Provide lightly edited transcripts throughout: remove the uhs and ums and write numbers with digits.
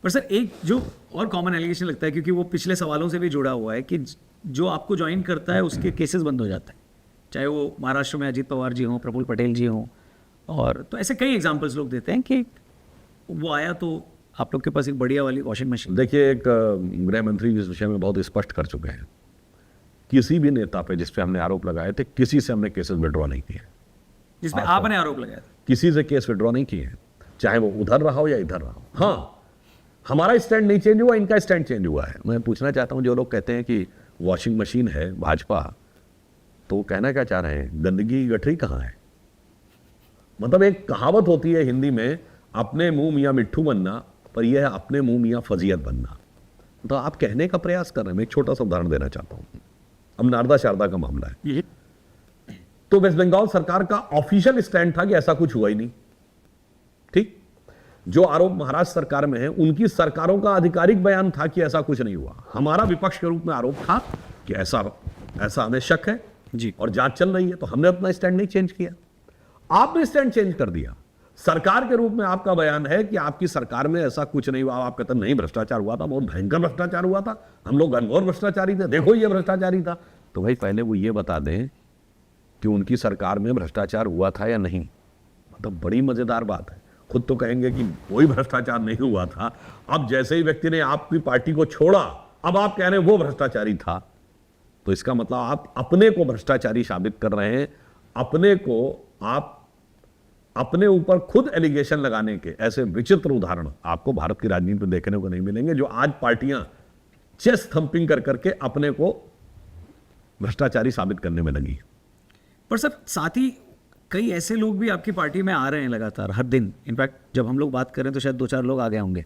पर सर एक जो और कॉमन एलिगेशन लगता है, क्योंकि वो पिछले सवालों से भी जुड़ा हुआ है, कि जो आपको ज्वाइन करता है उसके केसेस बंद हो जाते हैं, चाहे वो महाराष्ट्र में अजीत पवार जी हों, प्रफुल्ल पटेल जी हों, और तो ऐसे कई एग्जांपल्स लोग देते हैं कि वो आया तो आप लोग के पास एक बढ़िया वाली वॉशिंग मशीन। देखिए, एक गृह मंत्री इस विषय में बहुत स्पष्ट कर चुके हैं, किसी भी नेता पे जिस पे हमने आरोप लगाए थे, किसी से हमने केसेस विड्रॉ नहीं किए, जिसमें आपने आरोप लगाया था। किसी से केस विड्रॉ नहीं किए, चाहे वो उधर रहा हो या इधर रहा हो। हाँ, हमारा स्टैंड नहीं चेंज हुआ, इनका स्टैंड चेंज हुआ है। मैं पूछना चाहता हूं, जो लोग कहते हैं कि वॉशिंग मशीन है भाजपा, तो कहना क्या चाह रहे हैं, गंदगी की गठरी कहाँ है? मतलब एक कहावत होती है हिंदी में, अपने मुंह मियाँ मिट्ठू बनना, पर यह है अपने मुंह मियाँ फजीयत बनना। तो आप कहने का प्रयास कर रहे हैं। मैं एक छोटा सा उदाहरण देना चाहता हूं। अब नारदा शारदा का मामला है, तो वेस्ट बंगाल सरकार का ऑफिशियल स्टैंड था कि ऐसा कुछ हुआ ही नहीं। ठीक, जो आरोप महाराष्ट्र सरकार में है, उनकी सरकारों का आधिकारिक बयान था कि ऐसा कुछ नहीं हुआ। हमारा विपक्ष के रूप में आरोप था कि ऐसा हमें शक है जी, और जांच चल रही है, तो हमने अपना स्टैंड नहीं चेंज किया। आपने स्टैंड चेंज कर दिया। सरकार के रूप में आपका बयान है कि आपकी सरकार में ऐसा कुछ नहीं हुआ। आप कहते नहीं, भ्रष्टाचार हुआ था, बहुत भयंकर भ्रष्टाचार हुआ था, हम लोग घनघोर भ्रष्टाचारी थे, देखो ये भ्रष्टाचारी था। तो भाई पहले वो ये बता दें कि उनकी सरकार में भ्रष्टाचार हुआ था या नहीं। मतलब बड़ी मजेदार बात है। खुद तो कहेंगे कि कोई भ्रष्टाचार नहीं हुआ था, अब जैसे ही व्यक्ति ने आपकी पार्टी को छोड़ा, अब आप कह रहे हैं वो भ्रष्टाचारी था। तो इसका मतलब आप अपने को भ्रष्टाचारी साबित कर रहे हैं। अपने को आप अपने ऊपर खुद एलिगेशन लगाने के ऐसे विचित्र उदाहरण आपको भारत की राजनीति में देखने को नहीं मिलेंगे, जो आज पार्टियां चेस्ट थंपिंग कर करके अपने को भ्रष्टाचारी साबित करने में लगी। पर सर साथ ही कई ऐसे लोग भी आपकी पार्टी में आ रहे हैं लगातार हर दिन। इनफैक्ट जब हम लोग बात करें तो शायद 2-4 लोग आ गए होंगे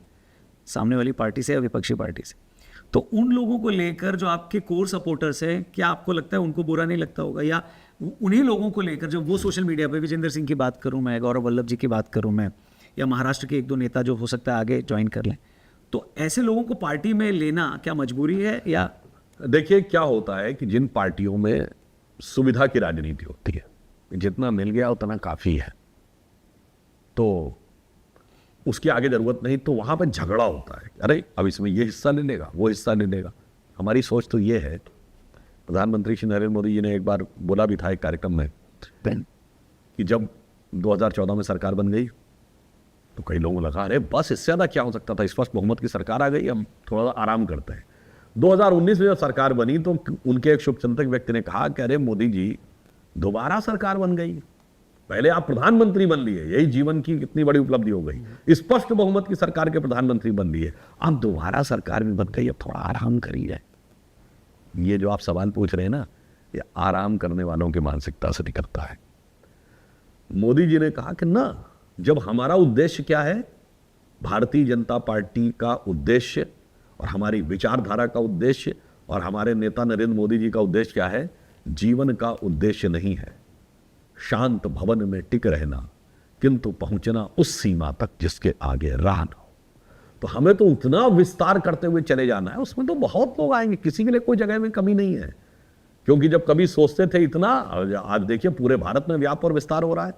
सामने वाली पार्टी से या विपक्षी पार्टी से। तो उन लोगों को लेकर जो आपके कोर सपोर्टर्स हैं, क्या आपको लगता है उनको बुरा नहीं लगता होगा? या उन्हीं लोगों को लेकर जब वो सोशल मीडिया पे, विजेंद्र सिंह की बात करूं मैं, गौरव वल्लभ जी की बात करूं मैं, या महाराष्ट्र के 1-2 नेता जो हो सकता है आगे ज्वाइन कर लें, तो ऐसे लोगों को पार्टी में लेना क्या मजबूरी है? या देखिए, क्या होता है कि जिन पार्टियों में सुविधा की राजनीति होती है, जितना मिल गया उतना काफी है, तो उसकी आगे जरूरत नहीं, तो वहां पर झगड़ा होता है। अरे अब इसमें ये हिस्सा ले लेगा, वो हिस्सा ले लेगा। हमारी सोच तो ये है, प्रधानमंत्री श्री नरेंद्र मोदी जी ने एक बार बोला भी था एक कार्यक्रम में कि जब 2014 में सरकार बन गई तो कई लोगों को लगा अरे बस इससे ज्यादा क्या हो सकता था, स्पष्ट बहुमत की सरकार आ गई, हम थोड़ा आराम करते हैं। 2019 में जब सरकार बनी तो उनके एक शुभचिंतक व्यक्ति ने कहा कि अरे मोदी जी, दोबारा सरकार बन गई, पहले आप प्रधानमंत्री बन लिए, यही जीवन की कितनी बड़ी उपलब्धि हो गई, स्पष्ट बहुमत की सरकार के प्रधानमंत्री बन लिए, अब दोबारा सरकार भी बन गई, अब थोड़ा आराम करिए। ये जो आप सवाल पूछ रहे हैं ना, ये आराम करने वालों की मानसिकता से निकलता है। मोदी जी ने कहा कि ना, जब हमारा उद्देश्य क्या है, भारतीय जनता पार्टी का उद्देश्य और हमारी विचारधारा का उद्देश्य और हमारे नेता नरेंद्र मोदी जी का उद्देश्य क्या है, जीवन का उद्देश्य नहीं है शांत भवन में टिक रहना, किंतु पहुंचना उस सीमा तक जिसके आगे राह न हो। तो हमें तो उतना विस्तार करते हुए चले जाना है, उसमें तो बहुत लोग आएंगे, किसी के लिए कोई जगह में कमी नहीं है। क्योंकि जब कभी सोचते थे इतना, आज देखिए पूरे भारत में व्याप और विस्तार हो रहा है,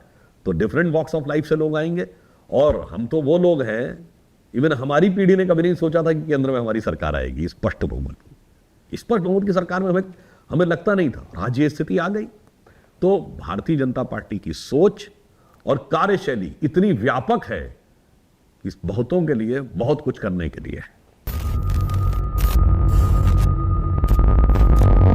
तो डिफरेंट वॉक्स ऑफ लाइफ से लोग आएंगे। और हम तो वो लोग हैं, इवन हमारी पीढ़ी ने कभी नहीं सोचा था कि केंद्र में हमारी सरकार आएगी स्पष्ट बहुमत की। स्पष्ट बहुमत की सरकार में हमें लगता नहीं था, आज ये स्थिति आ गई। तो भारतीय जनता पार्टी की सोच और कार्यशैली इतनी व्यापक है कि बहुतों के लिए बहुत कुछ करने के लिए है।